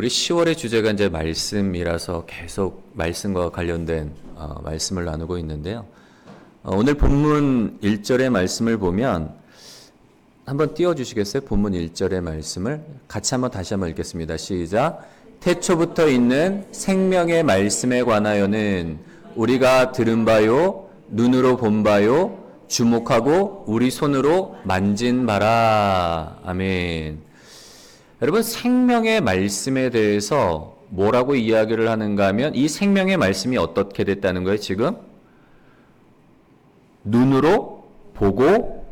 우리 10월의 주제가 이제 말씀이라서 계속 말씀과 관련된 말씀을 나누고 있는데요. 오늘 본문 1절의 말씀을 보면 한번 띄워주시겠어요? 본문 1절의 말씀을 같이 다시 한번 읽겠습니다. 시작. 태초부터 있는 생명의 말씀에 관하여는 우리가 들은 바요, 눈으로 본 바요, 주목하고 우리 손으로 만진 바라. 아멘. 여러분, 생명의 말씀에 대해서 뭐라고 이야기를 하는가 하면 이 생명의 말씀이 어떻게 됐다는 거예요, 지금? 눈으로 보고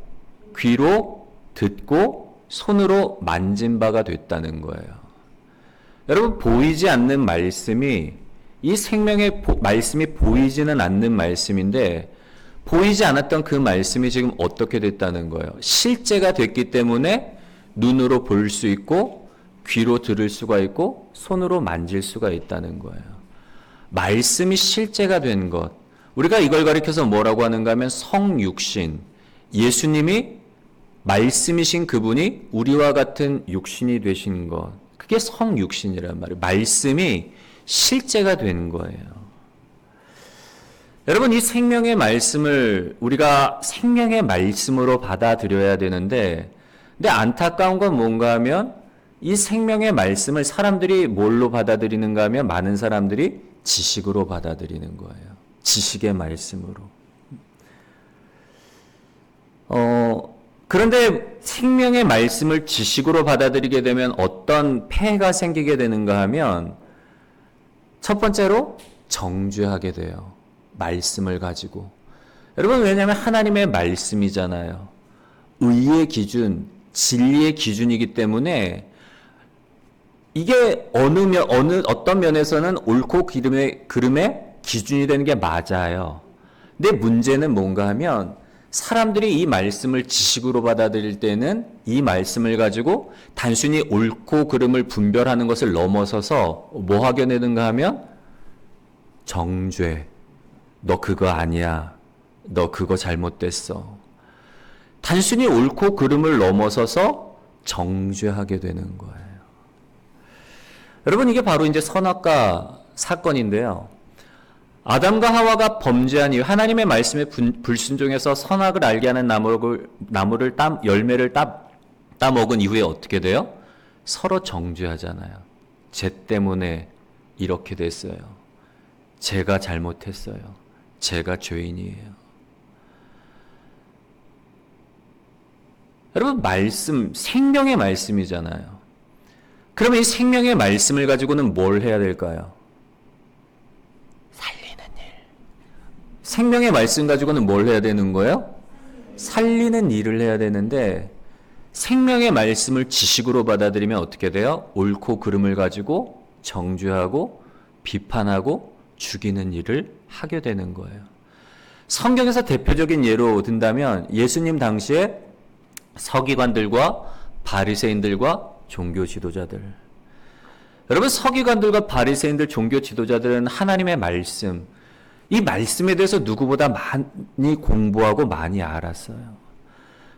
귀로 듣고 손으로 만진 바가 됐다는 거예요. 여러분, 보이지 않는 말씀이 이 생명의 말씀이 보이지는 않는 말씀인데 보이지 않았던 그 말씀이 지금 어떻게 됐다는 거예요? 실제가 됐기 때문에 눈으로 볼 수 있고 귀로 들을 수가 있고 손으로 만질 수가 있다는 거예요. 말씀이 실제가 된 것. 우리가 이걸 가리켜서 뭐라고 하는가 하면 성육신. 예수님이 말씀이신 그분이 우리와 같은 육신이 되신 것. 그게 성육신이란 말이에요. 말씀이 실제가 된 거예요. 여러분, 이 생명의 말씀을 우리가 생명의 말씀으로 받아들여야 되는데, 근데 안타까운 건 뭔가 하면 이 생명의 말씀을 사람들이 뭘로 받아들이는가 하면 많은 사람들이 지식으로 받아들이는 거예요. 지식의 말씀으로. 그런데 생명의 말씀을 지식으로 받아들이게 되면 어떤 폐해가 생기게 되는가 하면 첫 번째로 정죄하게 돼요. 말씀을 가지고. 여러분, 왜냐하면 하나님의 말씀이잖아요. 의의 기준, 진리의 기준이기 때문에 이게 어떤 면에서는 옳고 그름의 기준이 되는 게 맞아요. 근데 문제는 뭔가 하면 사람들이 이 말씀을 지식으로 받아들일 때는 이 말씀을 가지고 단순히 옳고 그름을 분별하는 것을 넘어서서 뭐 하게 되는가 하면 정죄. 너 그거 아니야. 너 그거 잘못됐어. 단순히 옳고 그름을 넘어서서 정죄하게 되는 거예요. 여러분, 이게 바로 이제 선악과 사건인데요. 아담과 하와가 범죄한 이후 하나님의 말씀에 불순종해서 선악을 알게 하는 열매를 따먹은 이후에 어떻게 돼요? 서로 정죄하잖아요. 쟤 때문에 이렇게 됐어요. 제가 잘못했어요. 제가 죄인이에요. 여러분, 말씀, 생명의 말씀이잖아요. 그러면 이 생명의 말씀을 가지고는 뭘 해야 될까요? 살리는 일. 생명의 말씀 가지고는 뭘 해야 되는 거예요? 살리는 일을 해야 되는데 생명의 말씀을 지식으로 받아들이면 어떻게 돼요? 옳고 그름을 가지고 정죄하고 비판하고 죽이는 일을 하게 되는 거예요. 성경에서 대표적인 예로 든다면 예수님 당시에 서기관들과 바리새인들과 종교 지도자들. 여러분, 서기관들과 바리새인들, 종교 지도자들은 하나님의 말씀, 이 말씀에 대해서 누구보다 많이 공부하고 많이 알았어요.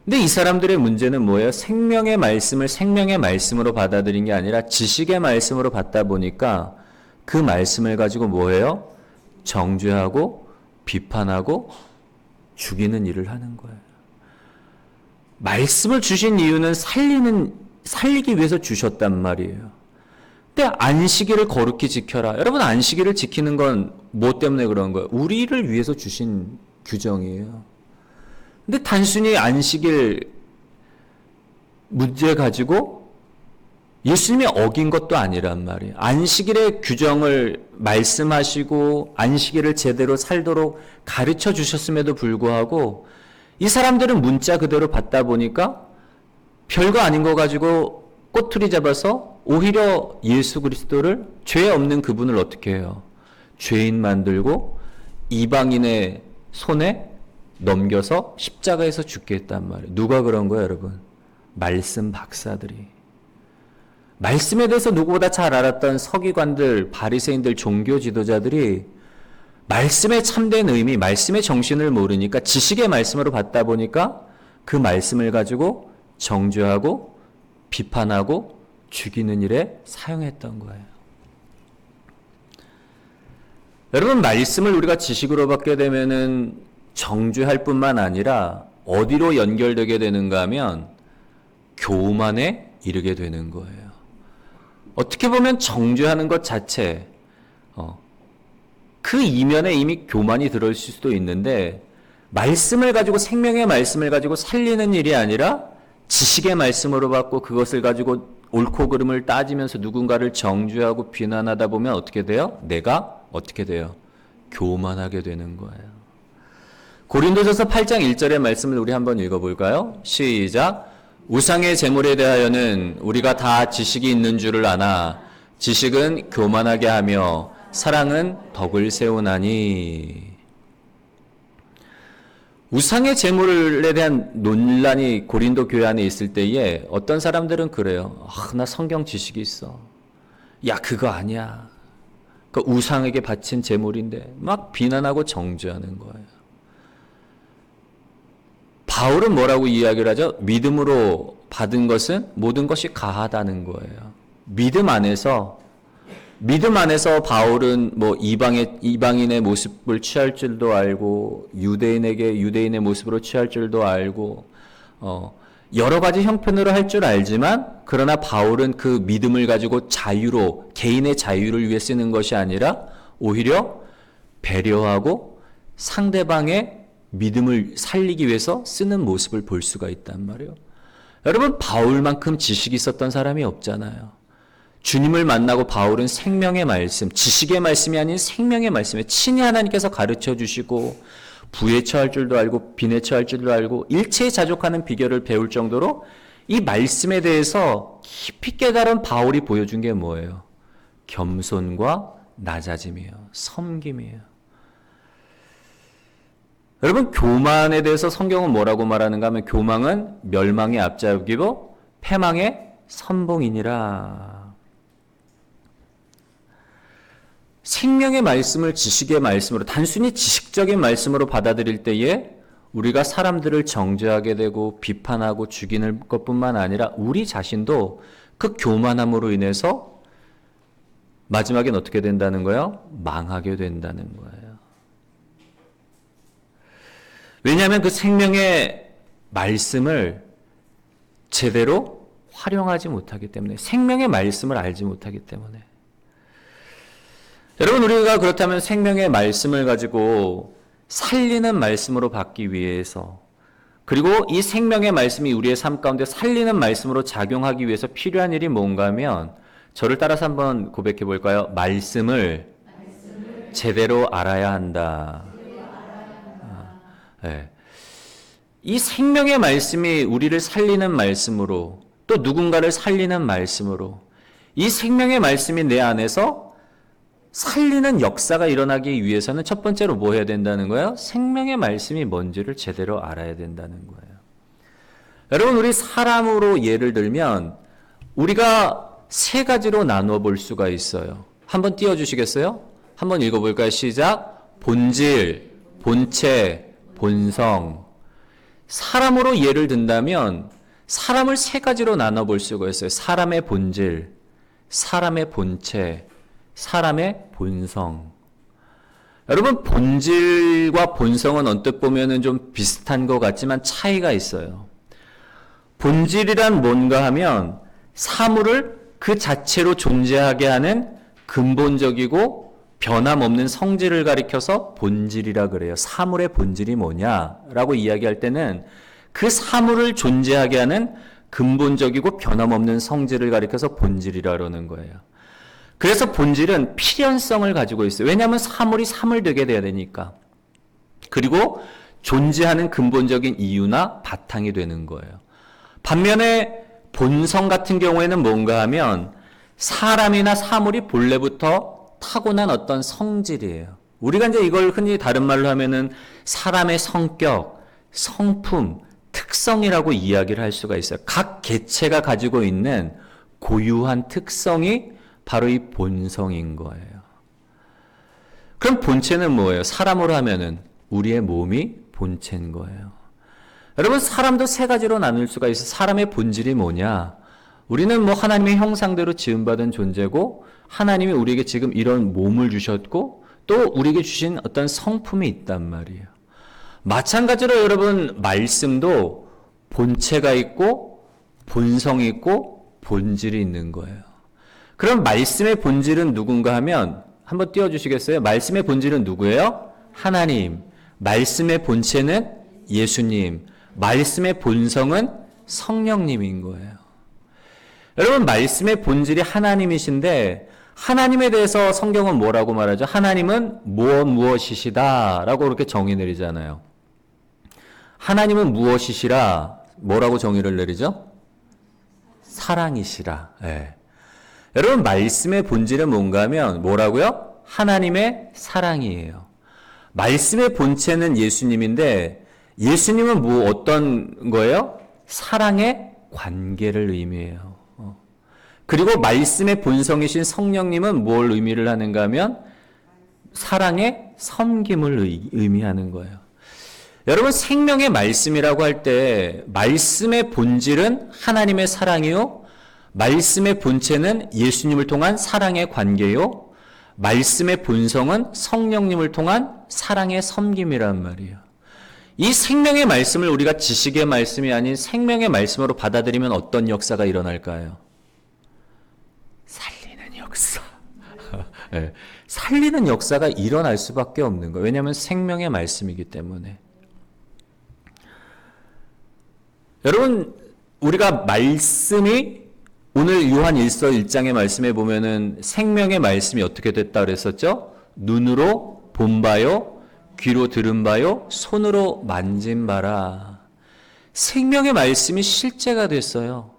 근데 이 사람들의 문제는 뭐예요? 생명의 말씀을 생명의 말씀으로 받아들인 게 아니라 지식의 말씀으로 받다 보니까 그 말씀을 가지고 뭐예요? 정죄하고 비판하고 죽이는 일을 하는 거예요. 말씀을 주신 이유는 살리기 위해서 주셨단 말이에요. 근데 안식일을 거룩히 지켜라. 여러분, 안식일을 지키는 건 뭐 때문에 그런 거예요? 우리를 위해서 주신 규정이에요. 근데 단순히 안식일 문제 가지고 예수님이 어긴 것도 아니란 말이에요. 안식일의 규정을 말씀하시고 안식일을 제대로 살도록 가르쳐 주셨음에도 불구하고 이 사람들은 문자 그대로 받다 보니까 별거 아닌 거 가지고 꼬투리 잡아서 오히려 예수 그리스도를 죄 없는 그분을 어떻게 해요? 죄인 만들고 이방인의 손에 넘겨서 십자가에서 죽게 했단 말이에요. 누가 그런 거예요, 여러분? 말씀 박사들이. 말씀에 대해서 누구보다 잘 알았던 서기관들, 바리새인들, 종교 지도자들이 말씀의 참된 의미, 말씀의 정신을 모르니까 지식의 말씀으로 받다 보니까 그 말씀을 가지고 정죄하고 비판하고 죽이는 일에 사용했던 거예요. 여러분, 말씀을 우리가 지식으로 받게 되면은 정죄할 뿐만 아니라 어디로 연결되게 되는가 하면 교만에 이르게 되는 거예요. 어떻게 보면 정죄하는 것 자체, 그 이면에 이미 교만이 들어있을 수도 있는데, 말씀을 가지고, 생명의 말씀을 가지고 살리는 일이 아니라 지식의 말씀으로 받고 그것을 가지고 옳고 그름을 따지면서 누군가를 정죄하고 비난하다 보면 어떻게 돼요? 내가 어떻게 돼요? 교만하게 되는 거예요. 고린도전서 8장 1절의 말씀을 우리 한번 읽어볼까요? 시작. 우상의 제물에 대하여는 우리가 다 지식이 있는 줄을 아나 지식은 교만하게 하며 사랑은 덕을 세우나니. 우상의 제물에 대한 논란이 고린도 교회 안에 있을 때에 어떤 사람들은 그래요. 나 성경 지식이 있어. 야, 그거 아니야. 그 우상에게 바친 제물인데 막 비난하고 정죄하는 거예요. 바울은 뭐라고 이야기를 하죠? 믿음으로 받은 것은 모든 것이 가하다는 거예요. 믿음 안에서 바울은 뭐 이방인의 모습을 취할 줄도 알고 유대인에게 유대인의 모습으로 취할 줄도 알고 여러 가지 형편으로 할 줄 알지만, 그러나 바울은 그 믿음을 가지고 자유로, 개인의 자유를 위해 쓰는 것이 아니라 오히려 배려하고 상대방의 믿음을 살리기 위해서 쓰는 모습을 볼 수가 있단 말이에요. 여러분, 바울만큼 지식이 있었던 사람이 없잖아요. 주님을 만나고 바울은 생명의 말씀, 지식의 말씀이 아닌 생명의 말씀에 친히 하나님께서 가르쳐 주시고 부에 처할 줄도 알고 빈에 처할 줄도 알고 일체에 자족하는 비결을 배울 정도로 이 말씀에 대해서 깊이 깨달은 바울이 보여준 게 뭐예요? 겸손과 낮아짐이에요. 섬김이에요. 여러분, 교만에 대해서 성경은 뭐라고 말하는가 하면 교만은 멸망의 앞잡이고 패망의 선봉이니라. 생명의 말씀을 지식의 말씀으로, 단순히 지식적인 말씀으로 받아들일 때에 우리가 사람들을 정죄하게 되고 비판하고 죽이는 것뿐만 아니라 우리 자신도 그 교만함으로 인해서 마지막엔 어떻게 된다는 거예요? 망하게 된다는 거예요. 왜냐하면 그 생명의 말씀을 제대로 활용하지 못하기 때문에, 생명의 말씀을 알지 못하기 때문에. 여러분, 우리가 그렇다면 생명의 말씀을 가지고 살리는 말씀으로 받기 위해서, 그리고 이 생명의 말씀이 우리의 삶 가운데 살리는 말씀으로 작용하기 위해서 필요한 일이 뭔가 하면, 저를 따라서 한번 고백해 볼까요? 말씀을 제대로 알아야 한다. 네. 이 생명의 말씀이 우리를 살리는 말씀으로, 또 누군가를 살리는 말씀으로, 이 생명의 말씀이 내 안에서 살리는 역사가 일어나기 위해서는 첫 번째로 뭐 해야 된다는 거예요? 생명의 말씀이 뭔지를 제대로 알아야 된다는 거예요. 여러분, 우리 사람으로 예를 들면 우리가 세 가지로 나누어 볼 수가 있어요. 한번 띄워주시겠어요? 한번 읽어볼까요? 시작. 본질, 본체, 본성. 사람으로 예를 든다면 사람을 세 가지로 나눠 볼 수가 있어요. 사람의 본질, 사람의 본체, 사람의 본성. 여러분, 본질과 본성은 언뜻 보면은 좀 비슷한 것 같지만 차이가 있어요. 본질이란 뭔가 하면 사물을 그 자체로 존재하게 하는 근본적이고 변함없는 성질을 가리켜서 본질이라 그래요. 사물의 본질이 뭐냐라고 이야기할 때는 그 사물을 존재하게 하는 근본적이고 변함없는 성질을 가리켜서 본질이라 그러는 거예요. 그래서 본질은 필연성을 가지고 있어요. 왜냐하면 사물이 사물되게 돼야 되니까. 그리고 존재하는 근본적인 이유나 바탕이 되는 거예요. 반면에 본성 같은 경우에는 뭔가 하면 사람이나 사물이 본래부터 타고난 어떤 성질이에요. 우리가 이제 이걸 흔히 다른 말로 하면은 사람의 성격, 성품, 특성이라고 이야기를 할 수가 있어요. 각 개체가 가지고 있는 고유한 특성이 바로 이 본성인 거예요. 그럼 본체는 뭐예요? 사람으로 하면은 우리의 몸이 본체인 거예요. 여러분, 사람도 세 가지로 나눌 수가 있어요. 사람의 본질이 뭐냐? 우리는 뭐 하나님의 형상대로 지음받은 존재고 하나님이 우리에게 지금 이런 몸을 주셨고 또 우리에게 주신 어떤 성품이 있단 말이에요. 마찬가지로 여러분 말씀도 본체가 있고 본성이 있고 본질이 있는 거예요. 그럼 말씀의 본질은 누군가 하면 한번 띄워주시겠어요? 말씀의 본질은 누구예요? 하나님. 말씀의 본체는 예수님. 말씀의 본성은 성령님인 거예요. 여러분 말씀의 본질이 하나님이신데 하나님에 대해서 성경은 뭐라고 말하죠? 하나님은 무엇이시다 라고 그렇게 정의 내리잖아요. 하나님은 무엇이시라 뭐라고 정의를 내리죠? 사랑이시라. 네. 여러분 말씀의 본질은 뭔가 하면 뭐라고요? 하나님의 사랑이에요. 말씀의 본체는 예수님인데 예수님은 어떤 거예요? 사랑의 관계를 의미해요. 그리고 말씀의 본성이신 성령님은 뭘 의미를 하는가 하면 사랑의 섬김을 의미하는 거예요. 여러분 생명의 말씀이라고 할 때 말씀의 본질은 하나님의 사랑이요. 말씀의 본체는 예수님을 통한 사랑의 관계요. 말씀의 본성은 성령님을 통한 사랑의 섬김이란 말이에요. 이 생명의 말씀을 우리가 지식의 말씀이 아닌 생명의 말씀으로 받아들이면 어떤 역사가 일어날까요? 살리는 역사. 네, 살리는 역사가 일어날 수밖에 없는 거예요. 왜냐하면 생명의 말씀이기 때문에. 여러분 우리가 말씀이 오늘 요한 1서 1장의 말씀에 보면은 생명의 말씀이 어떻게 됐다 그랬었죠? 눈으로 본 바요, 귀로 들은 바요, 손으로 만진 바라. 생명의 말씀이 실제가 됐어요.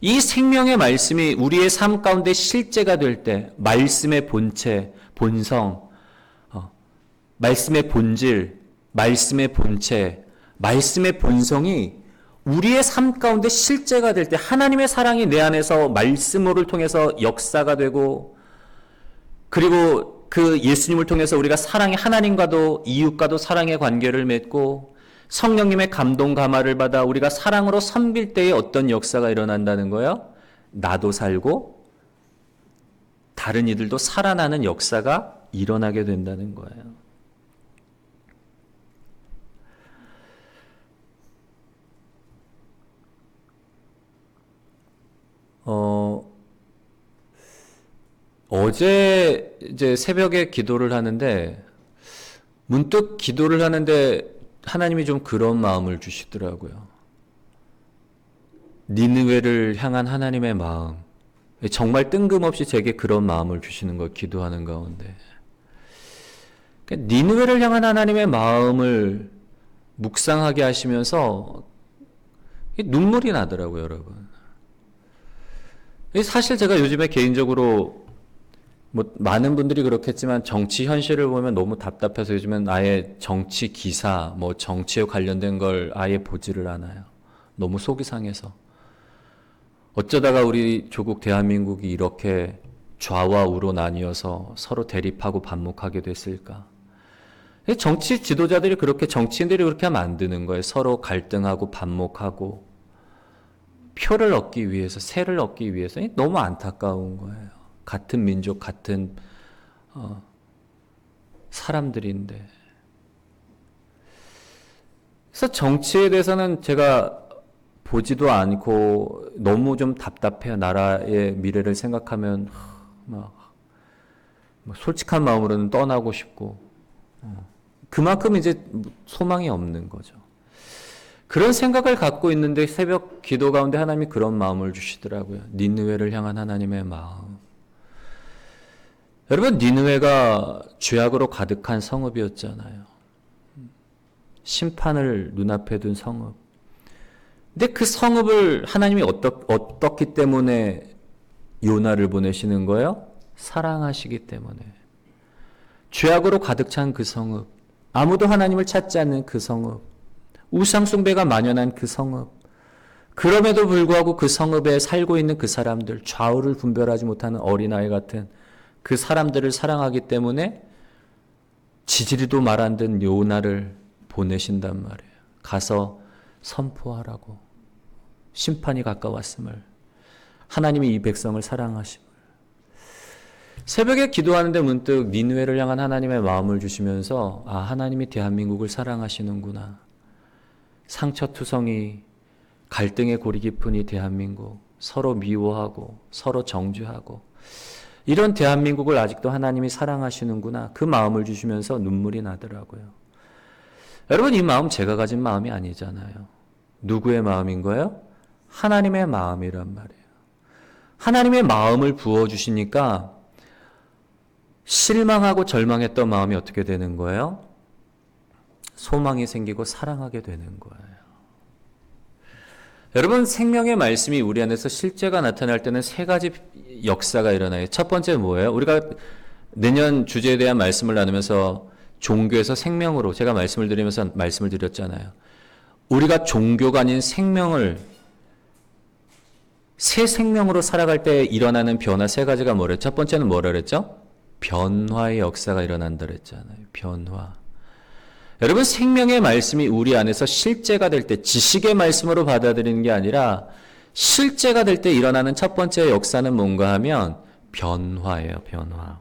이 생명의 말씀이 우리의 삶 가운데 실제가 될 때 말씀의 본체, 본성, 말씀의 본질, 말씀의 본체, 말씀의 본성이 우리의 삶 가운데 실제가 될 때 하나님의 사랑이 내 안에서 말씀을 통해서 역사가 되고 그리고 그 예수님을 통해서 우리가 사랑의 하나님과도 이웃과도 사랑의 관계를 맺고 성령님의 감동 감화를 받아 우리가 사랑으로 섬길 때에 어떤 역사가 일어난다는 거예요? 나도 살고 다른 이들도 살아나는 역사가 일어나게 된다는 거예요. 어제 이제 새벽에 기도를 하는데 문득 기도를 하는데 하나님이 좀 그런 마음을 주시더라고요. 니느웨를 향한 하나님의 마음. 정말 뜬금없이 제게 그런 마음을 주시는 걸 기도하는 가운데. 니느웨를 향한 하나님의 마음을 묵상하게 하시면서 눈물이 나더라고요, 여러분. 사실 제가 요즘에 개인적으로 많은 분들이 그렇겠지만 정치 현실을 보면 너무 답답해서 요즘엔 아예 정치 기사, 정치에 관련된 걸 아예 보지를 않아요. 너무 속이 상해서. 어쩌다가 우리 조국 대한민국이 이렇게 좌와 우로 나뉘어서 서로 대립하고 반목하게 됐을까? 정치 지도자들이 그렇게, 정치인들이 그렇게 하면 안 되는 거예요. 서로 갈등하고 반목하고 표를 얻기 위해서, 세를 얻기 위해서. 너무 안타까운 거예요. 같은 민족, 같은 사람들인데. 그래서 정치에 대해서는 제가 보지도 않고 너무 좀 답답해요. 나라의 미래를 생각하면 막 솔직한 마음으로는 떠나고 싶고 그만큼 이제 소망이 없는 거죠. 그런 생각을 갖고 있는데 새벽 기도 가운데 하나님이 그런 마음을 주시더라고요. 니느웨를 향한 하나님의 마음. 여러분, 니느웨가 죄악으로 가득한 성읍이었잖아요. 심판을 눈앞에 둔 성읍. 근데 그 성읍을 하나님이 어떻기 때문에 요나를 보내시는 거예요? 사랑하시기 때문에. 죄악으로 가득 찬 그 성읍. 아무도 하나님을 찾지 않는 그 성읍. 우상 숭배가 만연한 그 성읍. 그럼에도 불구하고 그 성읍에 살고 있는 그 사람들, 좌우를 분별하지 못하는 어린아이 같은 그 사람들을 사랑하기 때문에 지지리도 말 안 듣는 요나를 보내신단 말이에요. 가서 선포하라고. 심판이 가까웠음을. 하나님이 이 백성을 사랑하심을. 새벽에 기도하는데 문득 니느웨를 향한 하나님의 마음을 주시면서 아, 하나님이 대한민국을 사랑하시는구나. 상처투성이 갈등의 골이 깊은 이 대한민국, 서로 미워하고 서로 정죄하고 이런 대한민국을 아직도 하나님이 사랑하시는구나. 그 마음을 주시면서 눈물이 나더라고요. 여러분, 이 마음 제가 가진 마음이 아니잖아요. 누구의 마음인 거예요? 하나님의 마음이란 말이에요. 하나님의 마음을 부어주시니까 실망하고 절망했던 마음이 어떻게 되는 거예요? 소망이 생기고 사랑하게 되는 거예요. 여러분, 생명의 말씀이 우리 안에서 실제가 나타날 때는 세 가지 역사가 일어나요. 첫 번째 뭐예요? 우리가 내년 주제에 대한 말씀을 나누면서 종교에서 생명으로 제가 말씀을 드리면서 말씀을 드렸잖아요. 우리가 종교가 아닌 생명을 새 생명으로 살아갈 때 일어나는 변화 세 가지가 뭐래요? 첫 번째는 뭐라 그랬죠? 변화의 역사가 일어난다 그랬잖아요. 변화. 여러분, 생명의 말씀이 우리 안에서 실제가 될 때 지식의 말씀으로 받아들이는 게 아니라 실제가 될 때 일어나는 첫 번째 역사는 뭔가 하면 변화예요. 변화.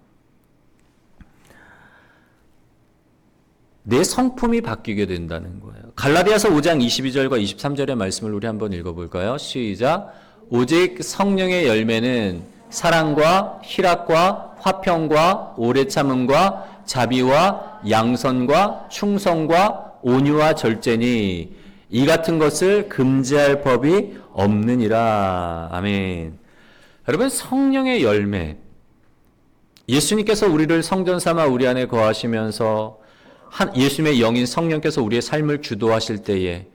내 성품이 바뀌게 된다는 거예요. 갈라디아서 5장 22절과 23절의 말씀을 우리 한번 읽어볼까요? 시작. 오직 성령의 열매는 사랑과 희락과 화평과 오래 참음과 자비와 양선과 충성과 온유와 절제니 이 같은 것을 금지할 법이 없느니라. 아멘. 여러분, 성령의 열매. 예수님께서 우리를 성전 삼아 우리 안에 거하시면서 예수님의 영인 성령께서 우리의 삶을 주도하실 때에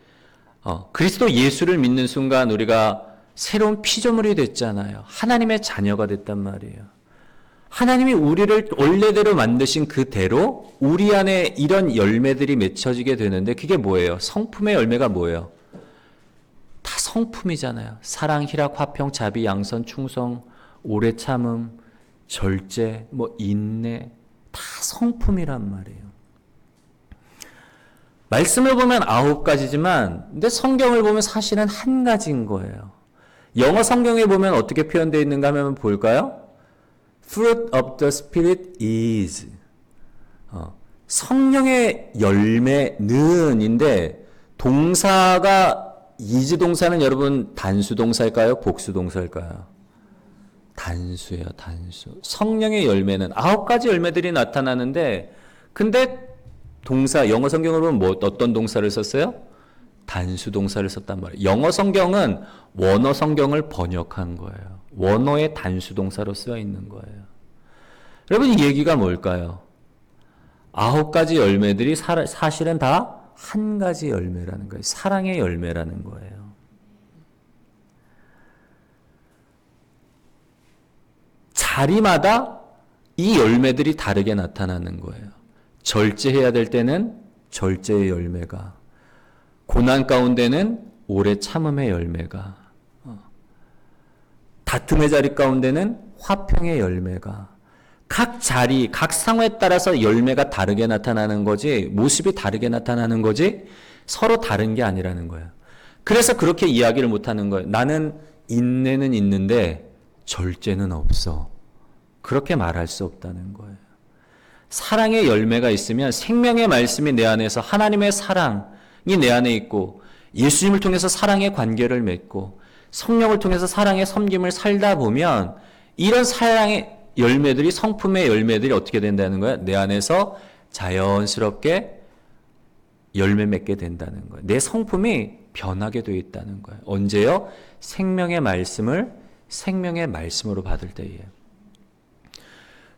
그리스도 예수를 믿는 순간 우리가 새로운 피조물이 됐잖아요. 하나님의 자녀가 됐단 말이에요. 하나님이 우리를 원래대로 만드신 그대로 우리 안에 이런 열매들이 맺혀지게 되는데 그게 뭐예요? 성품의 열매가 뭐예요? 다 성품이잖아요. 사랑, 희락, 화평, 자비, 양선, 충성, 오래 참음, 절제, 인내 다 성품이란 말이에요. 말씀을 보면 9가지지만 근데 성경을 보면 사실은 한 가지인 거예요. 영어 성경에 보면 어떻게 표현되어 있는가 하면 볼까요? Fruit of the Spirit is. 성령의 열매는인데 동사가 is 동사는 여러분 단수 동사일까요? 복수 동사일까요? 단수예요, 단수. 성령의 열매는 9가지 열매들이 나타나는데 근데 동사 영어 성경을 보면 어떤 동사를 썼어요? 단수 동사를 썼단 말이에요. 영어 성경은 원어 성경을 번역한 거예요. 원어의 단수 동사로 쓰여 있는 거예요. 여러분, 이 얘기가 뭘까요? 9가지 열매들이 사실은 다 한 가지 열매라는 거예요. 사랑의 열매라는 거예요. 자리마다 이 열매들이 다르게 나타나는 거예요. 절제해야 될 때는 절제의 열매가, 고난 가운데는 오래 참음의 열매가, 다툼의 자리 가운데는 화평의 열매가, 각 자리, 각 상황에 따라서 열매가 다르게 나타나는 거지, 모습이 다르게 나타나는 거지, 서로 다른 게 아니라는 거예요. 그래서 그렇게 이야기를 못하는 거예요. 나는 인내는 있는데 절제는 없어. 그렇게 말할 수 없다는 거예요. 사랑의 열매가 있으면 생명의 말씀이 내 안에서 하나님의 사랑이 내 안에 있고 예수님을 통해서 사랑의 관계를 맺고 성령을 통해서 사랑의 섬김을 살다 보면 이런 사랑의 열매들이, 성품의 열매들이 어떻게 된다는 거야? 내 안에서 자연스럽게 열매 맺게 된다는 거예요. 내 성품이 변하게 되어 있다는 거예요. 언제요? 생명의 말씀을 생명의 말씀으로 받을 때에.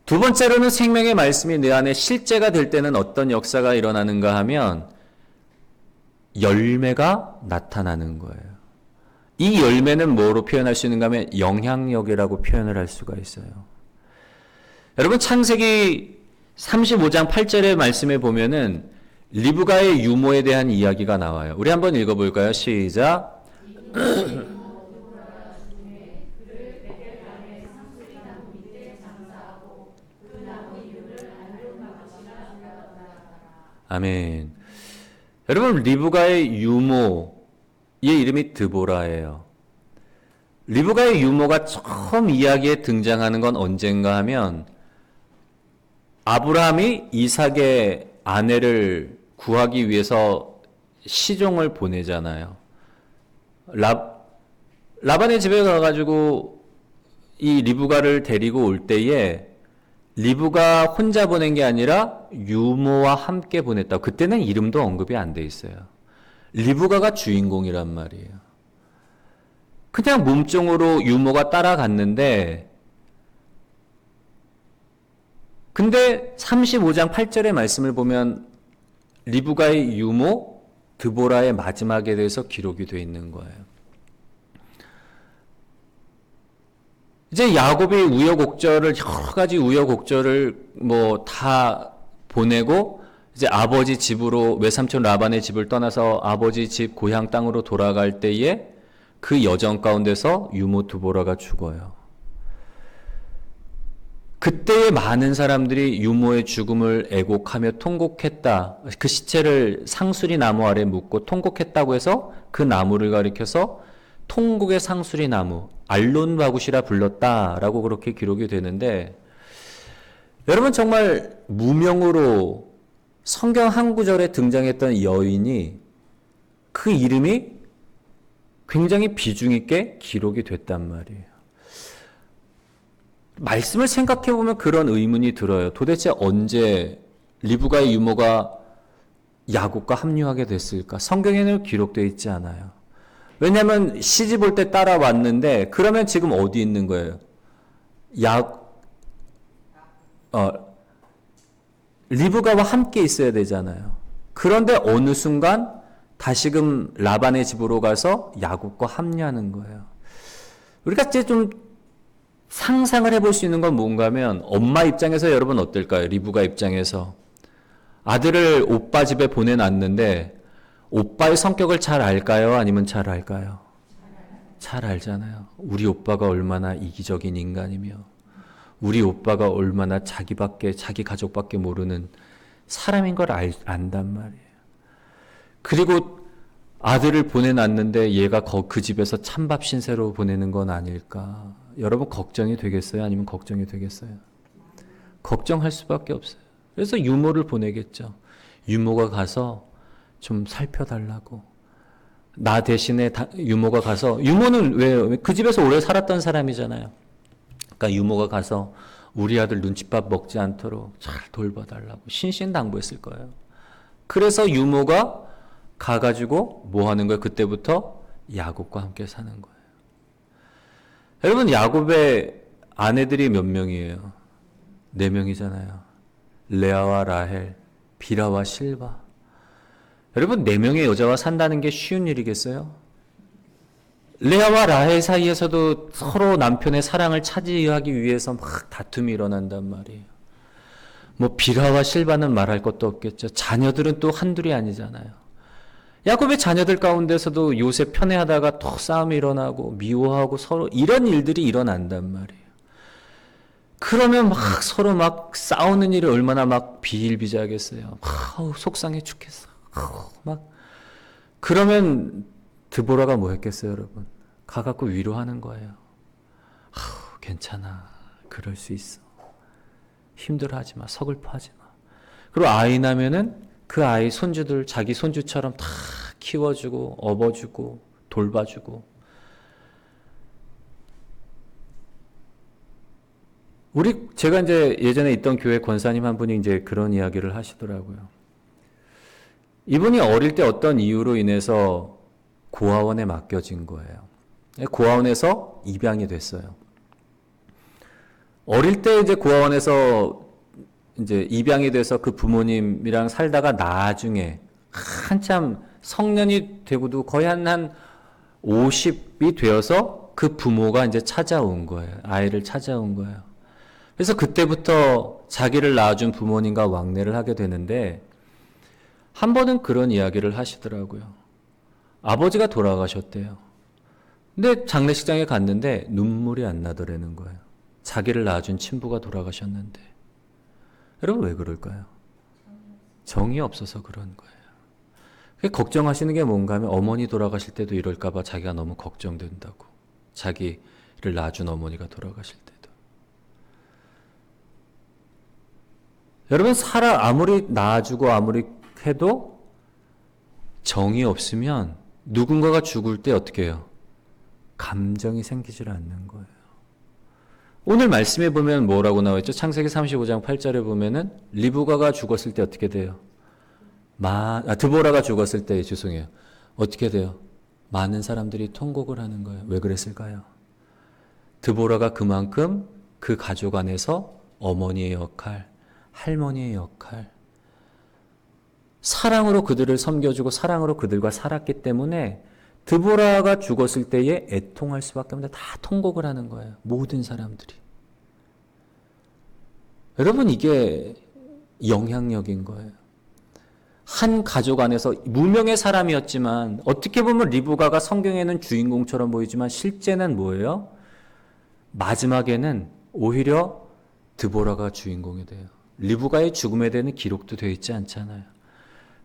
두 번째로는 생명의 말씀이 내 안에 실제가 될 때는 어떤 역사가 일어나는가 하면 열매가 나타나는 거예요. 이 열매는 뭐로 표현할 수 있는가 하면 영향력이라고 표현을 할 수가 있어요. 여러분, 창세기 35장 8절의 말씀에 보면은 리브가의 유모에 대한 이야기가 나와요. 우리 한번 읽어볼까요? 시작. 아멘. 여러분, 리브가의 유모의 이름이 드보라예요. 리브가의 유모가 처음 이야기에 등장하는 건 언젠가 하면 아브라함이 이삭의 아내를 구하기 위해서 시종을 보내잖아요. 라반의 집에 가가지고 이 리브가를 데리고 올 때에 리브가 혼자 보낸 게 아니라 유모와 함께 보냈다. 그때는 이름도 언급이 안 돼 있어요. 리브가가 주인공이란 말이에요. 그냥 몸종으로 유모가 따라갔는데 근데 35장 8절의 말씀을 보면 리브가의 유모 드보라의 마지막에 대해서 기록이 되어 있는 거예요. 이제 야곱이 우여곡절을 여러 가지 우여곡절을 뭐 다 보내고 이제 아버지 집으로 외삼촌 라반의 집을 떠나서 아버지 집 고향 땅으로 돌아갈 때에 그 여정 가운데서 유모 드보라가 죽어요. 그때의 많은 사람들이 유모의 죽음을 애곡하며 통곡했다. 그 시체를 상수리 나무 아래 묻고 통곡했다고 해서 그 나무를 가리켜서 통곡의 상수리 나무, 알론바굿이라 불렀다라고 그렇게 기록이 되는데 여러분 정말 무명으로 성경 한 구절에 등장했던 여인이 그 이름이 굉장히 비중 있게 기록이 됐단 말이에요. 말씀을 생각해 보면 그런 의문이 들어요. 도대체 언제 리브가의 유모가 야곱과 합류하게 됐을까? 성경에는 기록되어 있지 않아요. 왜냐하면 시집 올 때 따라왔는데 그러면 지금 어디 있는 거예요? 리브가와 함께 있어야 되잖아요. 그런데 어느 순간 다시금 라반의 집으로 가서 야곱과 합류하는 거예요. 우리가 이제 좀 상상을 해볼 수 있는 건 뭔가 하면 엄마 입장에서 여러분 어떨까요? 리브가 입장에서 아들을 오빠 집에 보내놨는데 오빠의 성격을 잘 알까요? 아니면 잘 알까요? 잘 알잖아요. 우리 오빠가 얼마나 이기적인 인간이며 우리 오빠가 얼마나 자기 가족밖에 모르는 사람인 걸 안단 말이에요. 그리고 아들을 보내놨는데 얘가 그 집에서 찬밥 신세로 보내는 건 아닐까? 여러분 걱정이 되겠어요? 아니면 걱정이 되겠어요? 걱정할 수밖에 없어요. 그래서 유모를 보내겠죠. 유모가 가서 좀 살펴달라고. 나 대신에 유모가 가서, 유모는 왜? 그 집에서 오래 살았던 사람이잖아요. 그러니까 유모가 가서 우리 아들 눈칫밥 먹지 않도록 잘 돌봐달라고 신신당부했을 거예요. 그래서 유모가 가가지고 뭐 하는 거예요? 그때부터 야곱과 함께 사는 거예요. 여러분 야곱의 아내들이 몇 명이에요? 4명이잖아요. 레아와 라헬, 비라와 실바. 여러분 4명의 여자와 산다는 게 쉬운 일이겠어요? 레아와 라헬 사이에서도 서로 남편의 사랑을 차지하기 위해서 막 다툼이 일어난단 말이에요. 뭐 비라와 실바는 말할 것도 없겠죠. 자녀들은 또 한둘이 아니잖아요. 야곱의 자녀들 가운데서도 요셉 편애하다가 또 싸움이 일어나고 미워하고 서로 이런 일들이 일어난단 말이에요. 그러면 막 서로 막 싸우는 일이 얼마나 막 비일비재하겠어요. 속상해 죽겠어. 막 그러면 드보라가 뭐 했겠어요, 여러분? 가갖고 위로하는 거예요. 괜찮아. 그럴 수 있어. 힘들어하지 마. 서글퍼하지 마. 그리고 아이 나면은 그 아이 손주들 자기 손주처럼 다 키워주고 업어주고 돌봐주고. 제가 이제 예전에 있던 교회 권사님 한 분이 이제 그런 이야기를 하시더라고요. 이분이 어릴 때 어떤 이유로 인해서 고아원에 맡겨진 거예요. 고아원에서 입양이 됐어요. 어릴 때 이제 고아원에서 이제 입양이 돼서 그 부모님이랑 살다가 나중에 한참 성년이 되고도 거의 한 50이 되어서 그 부모가 이제 찾아온 거예요. 아이를 찾아온 거예요. 그래서 그때부터 자기를 낳아준 부모님과 왕래를 하게 되는데 한 번은 그런 이야기를 하시더라고요. 아버지가 돌아가셨대요. 근데 장례식장에 갔는데 눈물이 안 나더라는 거예요. 자기를 낳아준 친부가 돌아가셨는데. 여러분 왜 그럴까요? 정이 없어서 그런 거예요. 걱정하시는 게 뭔가 하면 어머니 돌아가실 때도 이럴까 봐 자기가 너무 걱정된다고. 자기를 낳아준 어머니가 돌아가실 때도. 여러분, 아무리 낳아주고 아무리 해도 정이 없으면 누군가가 죽을 때 어떻게 해요? 감정이 생기질 않는 거예요. 오늘 말씀에 보면 뭐라고 나와 있죠? 창세기 35장 8절에 보면은 리브가가 죽었을 때 어떻게 돼요? 드보라가 죽었을 때, 죄송해요. 어떻게 돼요? 많은 사람들이 통곡을 하는 거예요. 왜 그랬을까요? 드보라가 그만큼 그 가족 안에서 어머니의 역할, 할머니의 역할, 사랑으로 그들을 섬겨주고 사랑으로 그들과 살았기 때문에 드보라가 죽었을 때에 애통할 수밖에 없는데 다 통곡을 하는 거예요. 모든 사람들이. 여러분, 이게 영향력인 거예요. 한 가족 안에서 무명의 사람이었지만 어떻게 보면 리브가가 성경에는 주인공처럼 보이지만 실제는 뭐예요? 마지막에는 오히려 드보라가 주인공이 돼요. 리브가의 죽음에 대한 기록도 되어 있지 않잖아요.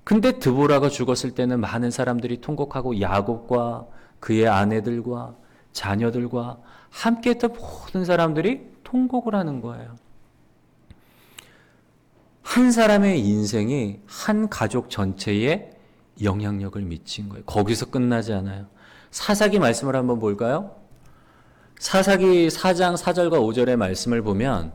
근데 드보라가 죽었을 때는 많은 사람들이 통곡하고 야곱과 그의 아내들과 자녀들과 함께 했던 모든 사람들이 통곡을 하는 거예요. 한 사람의 인생이 한 가족 전체에 영향력을 미친 거예요. 거기서 끝나지 않아요. 사사기 말씀을 한번 볼까요? 사사기 4장 4절과 5절의 말씀을 보면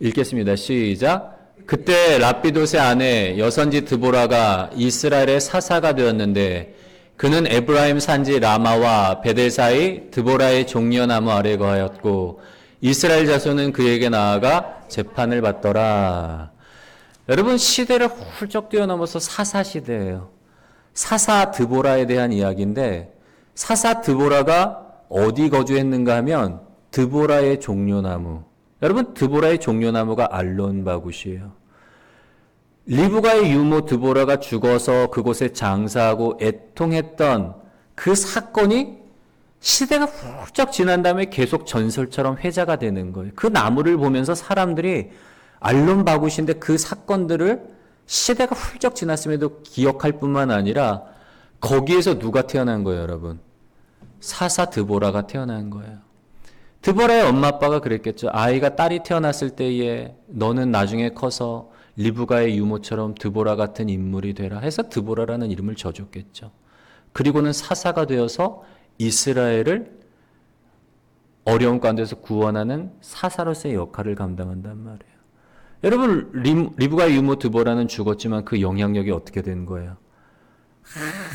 읽겠습니다. 시작. 그때 랍비돗의 아내 여선지 드보라가 이스라엘의 사사가 되었는데 그는 에브라임 산지 라마와 베델 사이 드보라의 종려나무 아래 거하였고 이스라엘 자손은 그에게 나아가 재판을 받더라. 여러분, 시대를 훌쩍 뛰어넘어서 사사 시대예요. 사사 드보라에 대한 이야기인데 사사 드보라가 어디 거주했는가 하면 드보라의 종려나무. 여러분, 드보라의 종려나무가 알론바굿이에요. 리브가의 유모 드보라가 죽어서 그곳에 장사하고 애통했던 그 사건이 시대가 훌쩍 지난 다음에 계속 전설처럼 회자가 되는 거예요. 그 나무를 보면서 사람들이 알론바굿인데 그 사건들을 시대가 훌쩍 지났음에도 기억할 뿐만 아니라 거기에서 누가 태어난 거예요, 여러분? 사사 드보라가 태어난 거예요. 드보라의 엄마 아빠가 그랬겠죠. 아이가 딸이 태어났을 때에 너는 나중에 커서 리브가의 유모처럼 드보라 같은 인물이 되라 해서 드보라라는 이름을 져줬겠죠. 그리고는 사사가 되어서 이스라엘을 어려운 가운데서 구원하는 사사로서의 역할을 감당한단 말이에요. 여러분, 리브가의 유모 드보라는 죽었지만 그 영향력이 어떻게 된 거예요?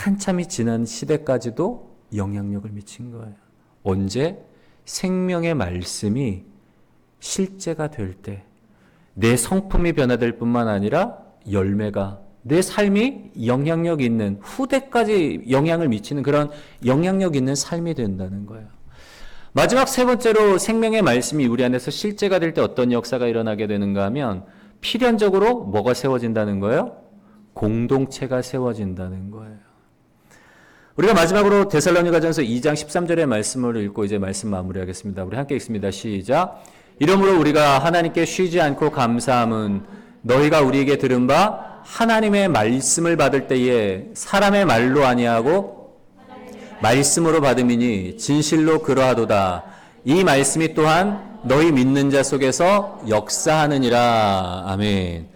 한참이 지난 시대까지도 영향력을 미친 거예요. 언제? 생명의 말씀이 실제가 될 때, 내 성품이 변화될 뿐만 아니라 열매가, 내 삶이 영향력 있는, 후대까지 영향을 미치는 그런 영향력 있는 삶이 된다는 거예요. 마지막 세 번째로 생명의 말씀이 우리 안에서 실제가 될 때 어떤 역사가 일어나게 되는가 하면 필연적으로 뭐가 세워진다는 거예요? 공동체가 세워진다는 거예요. 우리가 마지막으로 데살로니가전서 2장 13절의 말씀을 읽고 이제 말씀 마무리하겠습니다. 우리 함께 읽습니다. 시작. 이러므로 우리가 하나님께 쉬지 않고 감사함은 너희가 우리에게 들은 바 하나님의 말씀을 받을 때에 사람의 말로 아니하고 말씀으로 받음이니 진실로 그러하도다. 이 말씀이 또한 너희 믿는 자 속에서 역사하느니라. 아멘.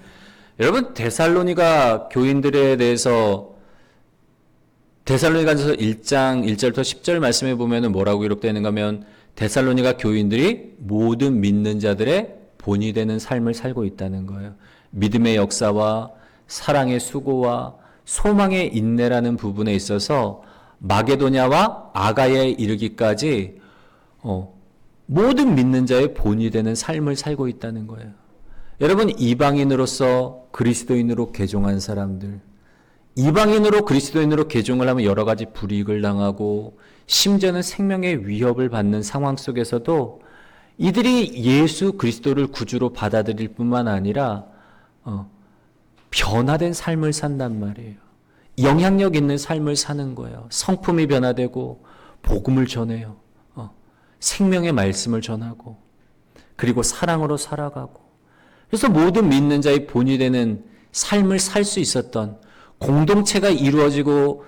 여러분, 데살로니가 교인들에 대해서 데살로니가전서 1장 1절부터 10절 말씀에 보면 뭐라고 기록되는가 하면 데살로니가 교인들이 모든 믿는 자들의 본이 되는 삶을 살고 있다는 거예요. 믿음의 역사와 사랑의 수고와 소망의 인내라는 부분에 있어서 마게도냐와 아가야에 이르기까지 모든 믿는 자의 본이 되는 삶을 살고 있다는 거예요. 여러분, 이방인으로서 그리스도인으로 개종한 사람들, 이방인으로 그리스도인으로 개종을 하면 여러 가지 불이익을 당하고 심지어는 생명의 위협을 받는 상황 속에서도 이들이 예수 그리스도를 구주로 받아들일 뿐만 아니라 변화된 삶을 산단 말이에요. 영향력 있는 삶을 사는 거예요. 성품이 변화되고 복음을 전해요. 생명의 말씀을 전하고 그리고 사랑으로 살아가고, 그래서 모든 믿는 자의 본이 되는 삶을 살 수 있었던 공동체가 이루어지고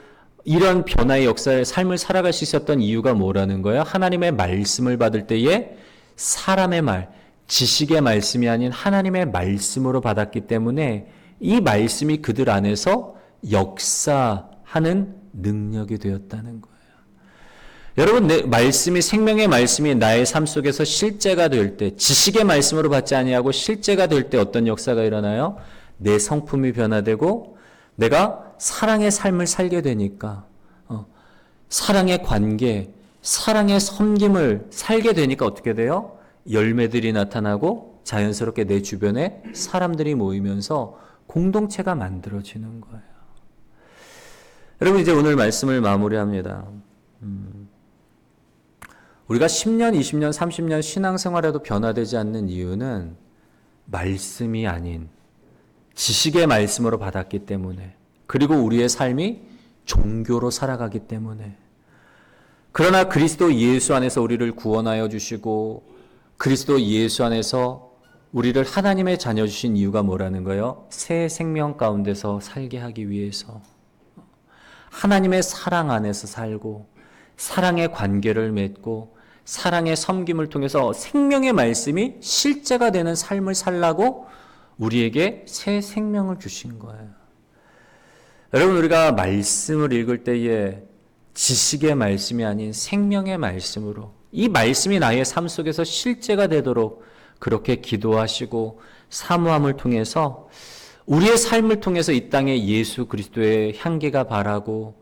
이런 변화의 역사의 삶을 살아갈 수 있었던 이유가 뭐라는 거야? 하나님의 말씀을 받을 때에 사람의 말, 지식의 말씀이 아닌 하나님의 말씀으로 받았기 때문에 이 말씀이 그들 안에서 역사하는 능력이 되었다는 거예요. 여러분, 내 말씀이, 생명의 말씀이 나의 삶 속에서 실제가 될 때, 지식의 말씀으로 받지 아니하고 실제가 될 때 어떤 역사가 일어나요? 내 성품이 변화되고 내가 사랑의 삶을 살게 되니까, 사랑의 관계, 사랑의 섬김을 살게 되니까 어떻게 돼요? 열매들이 나타나고 자연스럽게 내 주변에 사람들이 모이면서 공동체가 만들어지는 거예요. 여러분, 이제 오늘 말씀을 마무리합니다. 우리가 10년, 20년, 30년 신앙생활에도 변화되지 않는 이유는 말씀이 아닌 지식의 말씀으로 받았기 때문에, 그리고 우리의 삶이 종교로 살아가기 때문에. 그러나 그리스도 예수 안에서 우리를 구원하여 주시고 그리스도 예수 안에서 우리를 하나님의 자녀 주신 이유가 뭐라는 거예요? 새 생명 가운데서 살게 하기 위해서. 하나님의 사랑 안에서 살고 사랑의 관계를 맺고 사랑의 섬김을 통해서 생명의 말씀이 실제가 되는 삶을 살라고 우리에게 새 생명을 주신 거예요. 여러분, 우리가 말씀을 읽을 때에 지식의 말씀이 아닌 생명의 말씀으로 이 말씀이 나의 삶 속에서 실제가 되도록 그렇게 기도하시고 사모함을 통해서 우리의 삶을 통해서 이 땅에 예수 그리스도의 향기가 바라고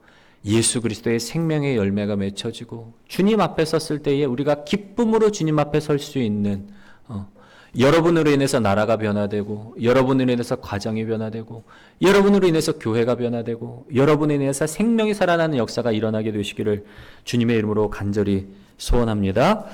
예수 그리스도의 생명의 열매가 맺혀지고 주님 앞에 섰을 때에 우리가 기쁨으로 주님 앞에 설 수 있는, 여러분으로 인해서 나라가 변화되고 여러분으로 인해서 가정이 변화되고 여러분으로 인해서 교회가 변화되고 여러분으로 인해서 생명이 살아나는 역사가 일어나게 되시기를 주님의 이름으로 간절히 소원합니다.